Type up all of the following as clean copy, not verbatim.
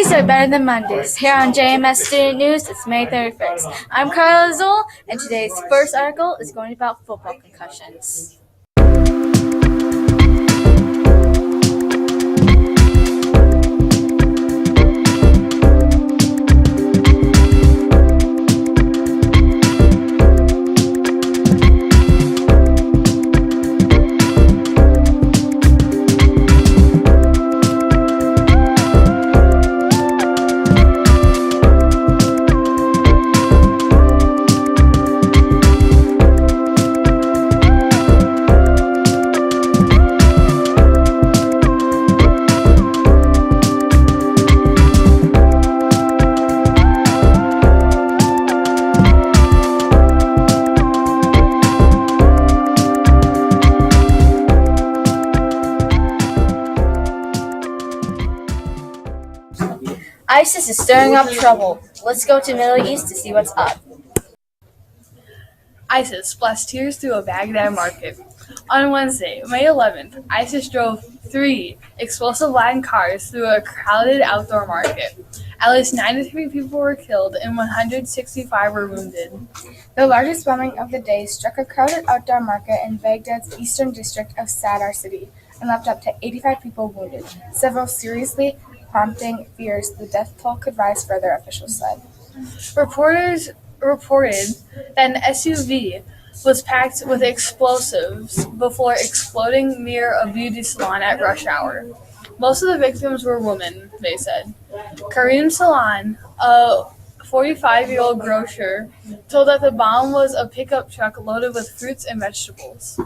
Tuesdays are better than Mondays. Here on JMMS Student News, it's May 31st. I'm Carla Zoll, and today's first article is going about football concussions. ISIS is stirring up trouble. Let's go to the Middle East to see what's up. ISIS splashed tears through a Baghdad market. On Wednesday, May 11th, ISIS drove 3 explosive-laden cars through a crowded outdoor market. At least 93 people were killed and 165 were wounded. The largest bombing of the day struck a crowded outdoor market in Baghdad's eastern district of Sadr city and left up to 85 people wounded, several seriously, prompting fears the death toll could rise further, officials said. Reporters reported that an SUV was packed with explosives before exploding near a beauty salon at rush hour. Most of the victims were women, they said. Karim Salan, a 45-year-old grocer, told that the bomb was a pickup truck loaded with fruits and vegetables.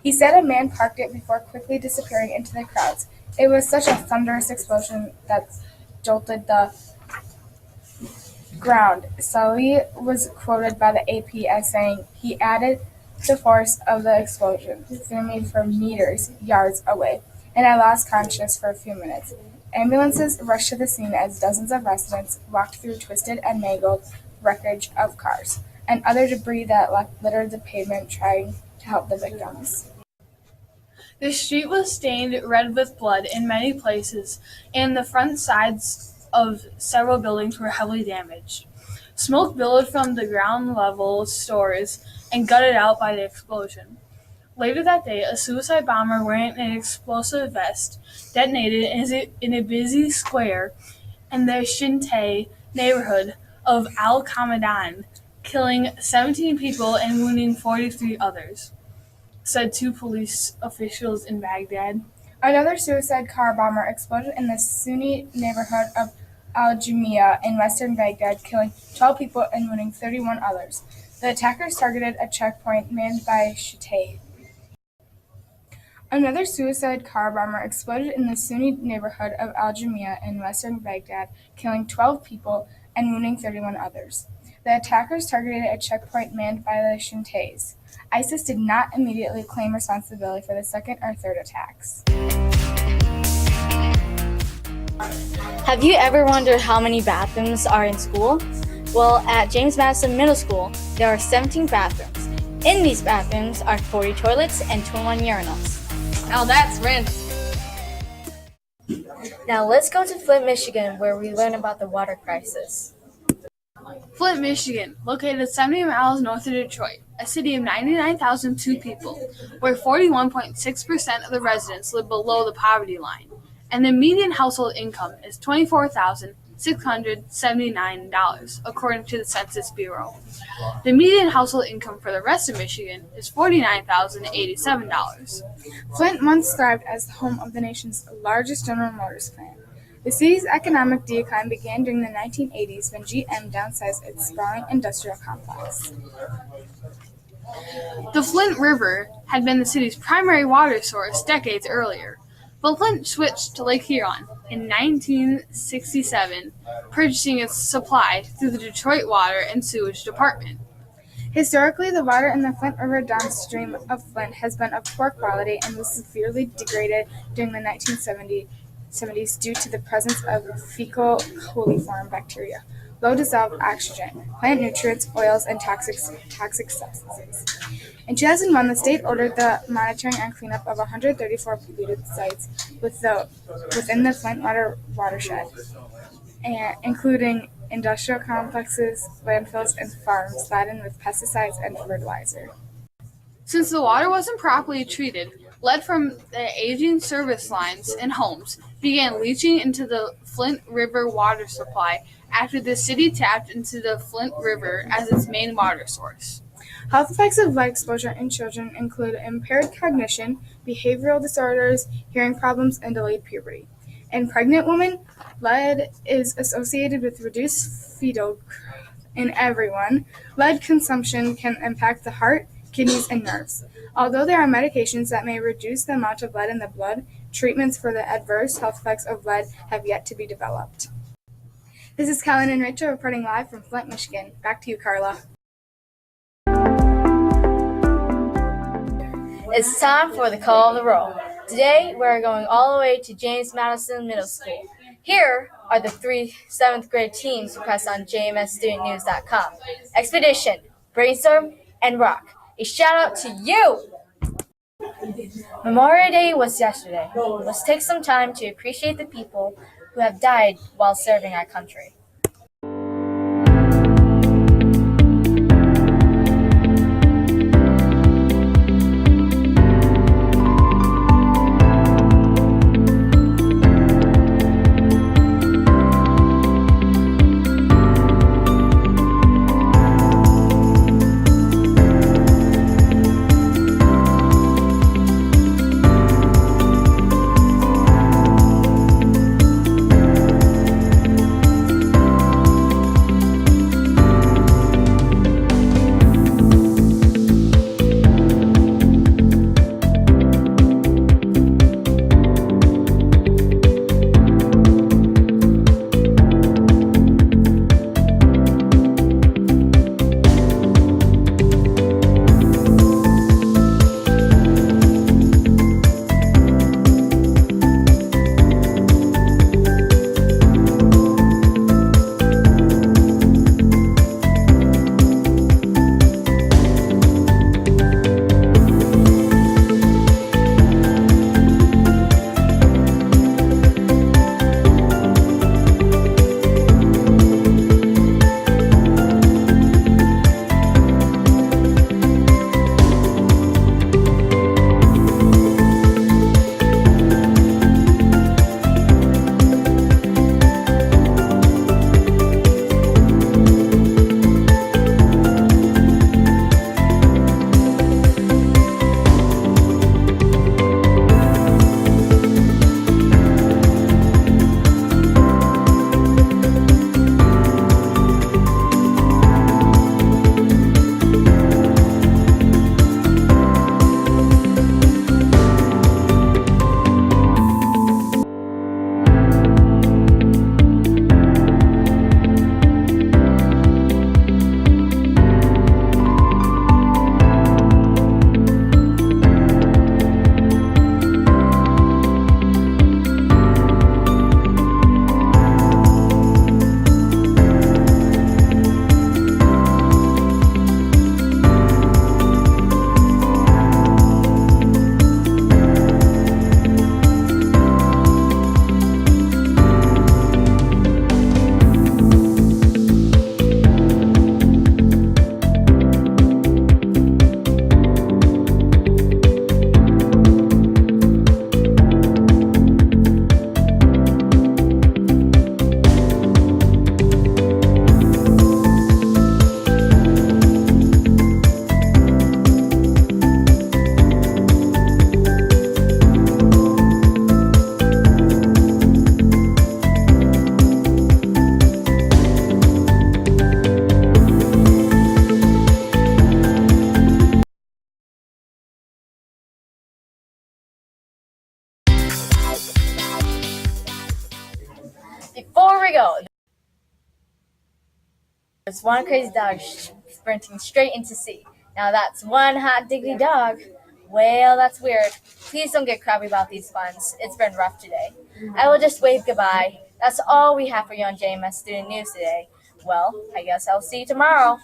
He said a man parked it before quickly disappearing into the crowds. It was such a thunderous explosion that jolted the ground. Salih was quoted by the AP as saying, "He added the force of the explosion, threw me from meters, yards away, and I lost consciousness for a few minutes." Ambulances rushed to the scene as dozens of residents walked through twisted and mangled wreckage of cars and other debris that littered the pavement trying to help the victims. The street was stained red with blood in many places, and the front sides of several buildings were heavily damaged. Smoke billowed from the ground-level stores and gutted out by the explosion. Later that day, a suicide bomber wearing an explosive vest detonated in a busy square in the Shintay neighborhood of Al-Qamadan, killing 17 people and wounding 43 others, said 2 police officials in Baghdad. Another suicide car bomber exploded in the Sunni neighborhood of Al-Jamia in western Baghdad, killing 12 people and wounding 31 others. The attackers targeted a checkpoint manned by Shintay. Another suicide car bomber exploded in the Sunni neighborhood of Al-Jamia in western Baghdad, killing 12 people and wounding 31 others. The attackers targeted a checkpoint manned by the Shintays. ISIS did not immediately claim responsibility for the second or third attacks. Have you ever wondered how many bathrooms are in school? Well, at James Madison Middle School, there are 17 bathrooms. In these bathrooms are 40 toilets and 21 urinals. Now that's random. Now let's go to Flint, Michigan, where we learn about the water crisis. Flint, Michigan, located 70 miles north of Detroit, a city of 99,002 people, where 41.6% of the residents live below the poverty line, and the median household income is $24,679, according to the Census Bureau. The median household income for the rest of Michigan is $49,087. Flint once thrived as the home of the nation's largest General Motors plant. The city's economic decline began during the 1980s when GM downsized its sprawling industrial complex. The Flint River had been the city's primary water source decades earlier, but Flint switched to Lake Huron in 1967, purchasing its supply through the Detroit Water and Sewage Department. Historically, the water in the Flint River downstream of Flint has been of poor quality and was severely degraded during the 1970s due to the presence of fecal coliform bacteria, low dissolved oxygen, plant nutrients, oils, and toxic substances. In 2001, the state ordered the monitoring and cleanup of 134 polluted sites within the Flint watershed, and including industrial complexes, landfills, and farms laden with pesticides and fertilizer. Since the water wasn't properly treated, lead from the aging service lines and homes began leaching into the Flint River water supply after the city tapped into the Flint River as its main water source. Health effects of lead exposure in children include impaired cognition, behavioral disorders, hearing problems, and delayed puberty. In pregnant women, lead is associated with reduced fetal growth. In everyone, lead consumption can impact the heart, kidneys, and nerves. Although there are medications that may reduce the amount of lead in the blood, treatments for the adverse health effects of lead have yet to be developed. This is Colin and Rachel reporting live from Flint, Michigan. Back to you, Carla. It's time for the call of the roll. Today, we're going all the way to James Madison Middle School. Here are the 3 7th grade teams who press on JMMSstudentnews.com. Expedition, Brainstorm, and Rock. A shout out to you! Memorial Day was yesterday. Let's take some time to appreciate the people who have died while serving our country. Before we go, there's one crazy dog sprinting straight into sea. Now that's one hot diggity dog. Well, that's weird. Please don't get crabby about these puns. It's been rough today. I will just wave goodbye. That's all we have for you on JMS Student News today. Well, I guess I'll see you tomorrow.